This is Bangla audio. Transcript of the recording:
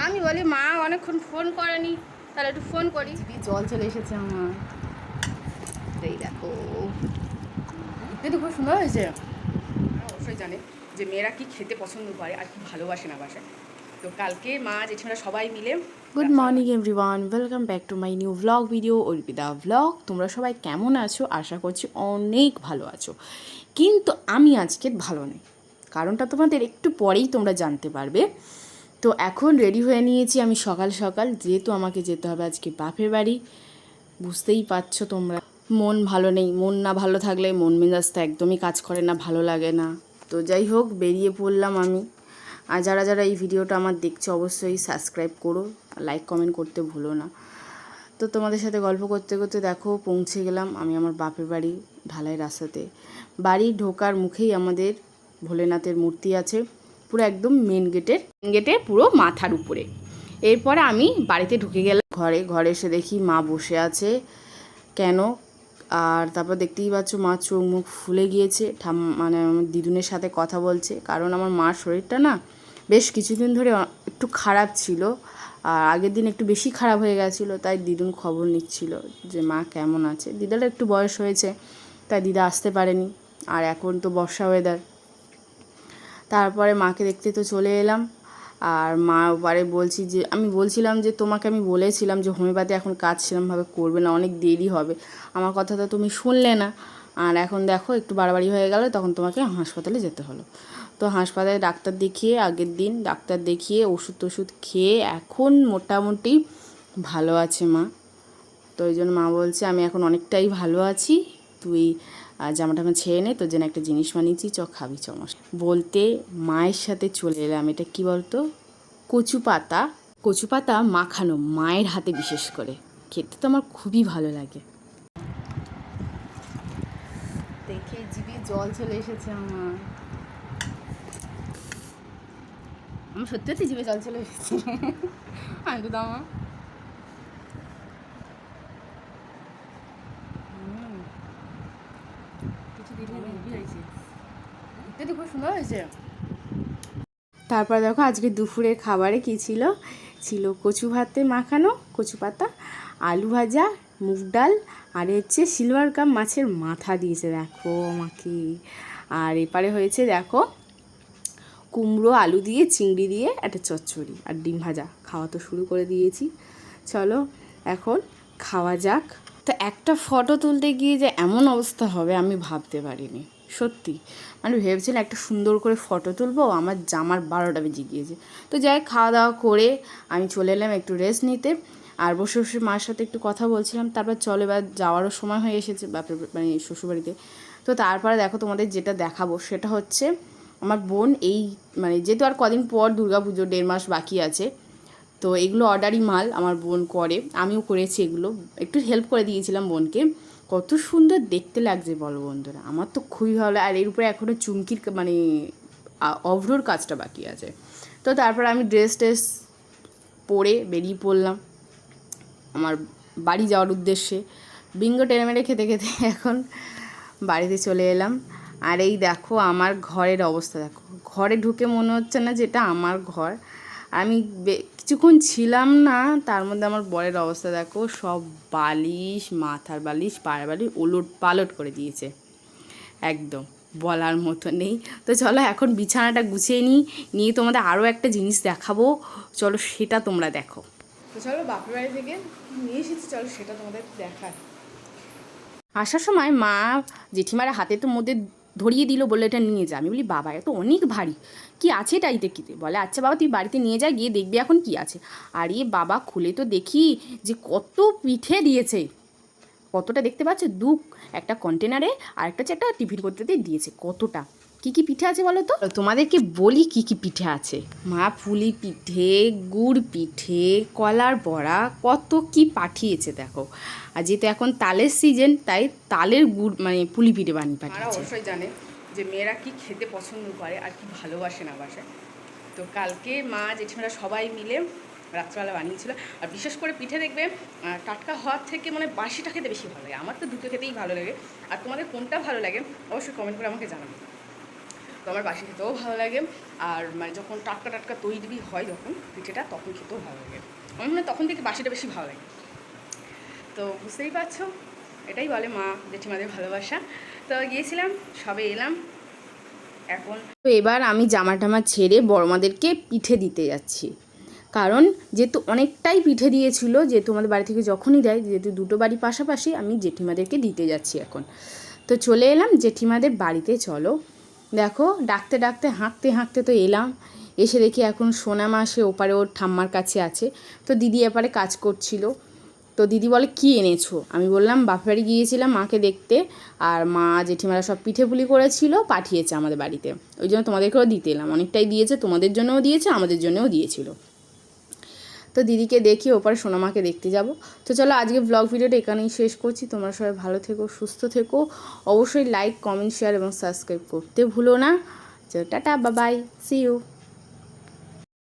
আমি বলি মা অনেকক্ষণ ফোন করেনি, তাহলে একটু ফোন করি। জল চলে এসেছে আমার, এই দেখো দেখতে খুব সুন্দর হয়েছে। অবশ্যই জানে যে মেয়েরা কি খেতে পছন্দ করে আর কি ভালোবাসে না বাসায়। তো কালকে মা জেঠিমারা সবাই মিলে good morning everyone, welcome back to my new vlog video Arpita vlog. তোমরা সবাই কেমন আছো? আশা করছি অনেক ভালো আছো, কিন্তু আমি আজকে ভালো নেই। কারণটা তোমাদের একটু পরেই তোমরা জানতে পারবে। তো এখন রেডি হয়ে নিয়েছি আমি সকাল সকাল, যেহেতু আমাকে যেতে হবে আজকে বাপের বাড়ি। বুঝতেই পারছো তোমরা, মন ভালো নেই। মন না ভালো থাকলে মন মেজাজটা একদমই কাজ করে না, ভালো লাগে না। তো যাই হোক, বেরিয়ে পড়লাম আমি। আর যারা যারা এই ভিডিওটা আমার দেখছো অবশ্যই সাবস্ক্রাইব করো, লাইক কমেন্ট করতে ভুলো না। তো তোমাদের সাথে গল্প করতে করতে দেখো পৌঁছে গেলাম আমি আমার বাপের বাড়ি ঢালাই রাস্তাতে। বাড়ি ঢোকার মুখেই আমাদের ভোলেনাথের মূর্তি আছে, পুরো একদম মেন গেটে পুরো মাথার উপরে। এরপরে আমি বাড়িতে ঢুকে গেলাম ঘরে এসে দেখি মা বসে আছে। কেন? আর তারপর দেখতেই পাচ্ছ মা চোখ মুখ ফুলে গিয়েছে, মানে আমার দিদুনের সাথে কথা বলছে। কারণ আমার মার শরীরটা না বেশ কিছুদিন ধরে একটু খারাপ ছিল, আর আগের দিন একটু বেশি খারাপ হয়ে গেছিলো। তাই দিদুন খবর নিচ্ছিল যে মা কেমন আছে। দিদার একটু বয়স হয়েছে, তাই দিদা আসতে পারেনি। আর এখন তো বর্ষা ওয়েদার। তারপরে মাকে দেখতে তো চলে এলাম। আর মা বারে আমি বলছিলাম যে তোমাকে আমি বলেছিলাম যে হোমিওপ্যাথি এখন কাজ সেরকমভাবে করবে না, অনেক দেরি হবে। আমার কথা তো তুমি শুনলে না। আর এখন দেখো একটু বাড়াবাড়ি হয়ে গেল, তখন তোমাকে হাসপাতালে যেতে হলো। তো হাসপাতালে ডাক্তার দেখিয়ে, আগের দিন ডাক্তার দেখিয়ে ওষুধ খেয়ে এখন মোটামুটি ভালো আছে মা। তো ওই জন্য মা বলছে আমি এখন অনেকটাই ভালো আছি, তুই জামাটা ছেড়ে নে, তোর জন্য একটা জিনিস বানিয়েছি, চ খাবি চমস বলতে মায়ের সাথে চলে এলাম। এটা কি বলতো, কচু পাতা মাখানো, মায়ের হাতে বিশেষ করে খেতে তো আমার খুবই ভালো লাগে। দেখে জিভে জল চলে এসেছে আমার সত্যি সত্যি জিভে জল চলে এসেছে। আমি তো দাম দেখতে খুব সুন্দর হয়েছে। তারপর দেখো আজকে দুপুরের খাবারে কী ছিল, কচু ভাতে মাখানো কচু পাতা, আলু ভাজা, মুগ ডাল, আর হচ্ছে সিলভার কাপ মাছের মাথা দিয়েছে দেখো আমাকে। আর এপারে হয়েছে দেখো কুমড়ো আলু দিয়ে চিংড়ি দিয়ে একটা চচ্চড়ি আর ডিম ভাজা। খাওয়া তো শুরু করে দিয়েছি, চলো এখন খাওয়া যাক। তো একটা ফটো তুলতে গিয়ে যে এমন অবস্থা হবে আমি ভাবতে পারিনি সত্যি। মানে ভেবেছিলাম একটা সুন্দর করে ফটো তুলবো, আমার জামার 12টা বেজে গিয়েছে। তো যাই খাওয়া দাওয়া করে আমি চলে এলাম একটু রেস্ট নিতে। আর বসে বসে মার সাথে একটু কথা বলছিলাম। তারপর চলে এবার যাওয়ারও সময় হয়ে এসেছে বাপের মানে শ্বশুরবাড়িতে। তো তারপরে দেখো তোমাদের যেটা দেখাবো সেটা হচ্ছে আমার বোন এই মানে যেহেতু আর কদিন পর দুর্গাপুজো, 1.5 মাস বাকি আছে। তো এগুলো অর্ডারি মাল আমার বোন করে, আমিও করেছি এগুলো, একটু হেল্প করে দিয়েছিলাম বোনকে। কত সুন্দর দেখতে লাগছে বলো বন্ধুরা, আমার তো খুবই ভালো। আর এর উপরে এখনও চুমকির মানে অভ্রর কাজটা বাকি আছে। তো তারপর আমি ড্রেস পরে বেরিয়ে পড়লাম আমার বাড়ি যাওয়ার উদ্দেশ্যে। বিঙ্গো টেনে মেরে খেতে খেতে এখন বাড়িতে চলে এলাম। আর এই দেখো আমার ঘরের অবস্থা দেখো, ঘরে ঢুকে মনে হচ্ছে না যেটা আমার ঘর। আমি কিছুক্ষণ ছিলাম না, তার মধ্যে আমার বরের অবস্থা দেখো, সব বালিশ, মাথার বালিশ, পায়ের বালিশ ওলট পালট করে দিয়েছে, একদম বলার মতো নেই। তো চলো এখন বিছানাটা গুছিয়ে নিয়ে তোমাদের আরও একটা জিনিস দেখাবো, চলো সেটা তোমরা দেখো। তো চলো বাপের বাড়ি থেকে নিয়ে এসেছি, চলো সেটা তোমাদের দেখায়। আসার সময় মা জেঠিমারা হাতে তো মধ্যে ধরিয়ে দিল, বললো এটা নিয়ে যা। আমি বলি বাবা এত অনেক ভারী, কি আছে এটাইতে কিতে? বলে আচ্ছা বাবা তুই বাড়িতে নিয়ে যা, গিয়ে দেখবি এখন কি আছে। আর এ বাবা খুলে তো দেখি যে কত পিঠে দিয়েছে, কতটা দেখতে পাচ্ছ, একটা কন্টেনারে আর একটা হচ্ছে একটা টিফিন করতে দিয়েছে। কতটা কী কী পিঠে আছে বলো তো, তোমাদেরকে বলি কী কী পিঠে আছে। মা পুলি পিঠে, গুড় পিঠে, কলার বড়া, কত কি পাঠিয়েছে দেখো। আর যেহেতু এখন তালের সিজন, তাই তালের গুড় মানে পুলি পিঠে বানিয়ে পাঠিয়েছে। অবশ্যই জানে যে মেয়েরা কি খেতে পছন্দ করে আর কি ভালোবাসে না বাসায়। তো কালকে মা জেঠিমারা সবাই মিলে রাত্রবেলা বানিয়েছিল। আর বিশেষ করে পিঠে দেখবে টাটকা হওয়ার থেকে মানে বাসিটা খেতে বেশি ভালো লাগে। আমার তো দুটো খেতেই ভালো লাগে। আর তোমাদের কোনটা ভালো লাগে অবশ্যই কমেন্ট করে আমাকে জানাবে। তো আমার বাসি খেতেও ভালো লাগে, আর মানে যখন টাটকা টাটকা তৈরি হয় যখন পিঠেটা, তখন খেতেও ভালো লাগে। আমার মনে হয় তখন থেকে বাসিটা বেশি ভালো লাগে। তো বুঝতেই পারছো, এটাই বলে মা জেঠিমাদের ভালোবাসা। তো গিয়েছিলাম, সবে এলাম এখন। তো এবার আমি জামা টামা ছেড়ে বড়মাদেরকে পিঠে দিতে যাচ্ছি, কারণ যেহেতু অনেকটাই পিঠে দিয়েছিল, যেহেতু আমাদের বাড়ি থেকে যখনই দেয়, যেহেতু দুটো বাড়ি পাশাপাশি, আমি জেঠিমাদেরকে দিতে যাচ্ছি এখন। তো চলে এলাম জেঠিমাদের বাড়িতে। চলো দেখো, ডাকতে ডাকতে হাঁকতে হাঁকতে তো এলাম, এসে দেখি এখন সোনামা সে ওপারে ওর ঠাম্মার কাছে আছে। তো দিদি এপারে কাজ করছিল। তো দিদি বলে কী এনেছো? আমি বললাম বাপের বাড়ি গিয়েছিলাম মাকে দেখতে, আর মা জেঠিমারা সব পিঠে পুলি করেছিল, পাঠিয়েছে আমাদের বাড়িতে, ওই জন্য তোমাদেরকেও দিতে এলাম। অনেকটাই দিয়েছে, তোমাদের জন্যও দিয়েছে, আমাদের জন্যও দিয়েছিল। তো দিদিকে দেখি, ওপারে সোনামাকে দেখতে যাব। তো চলো আজকে ব্লগ ভিডিওটা এখানেই শেষ করছি। তোমরা সবাই ভালো থেকো, সুস্থ থেকো, অবশ্যই লাইক, কমেন্ট, শেয়ার এবং সাবস্ক্রাইব করতে ভুলো না। চলো tata, bye bye, see you.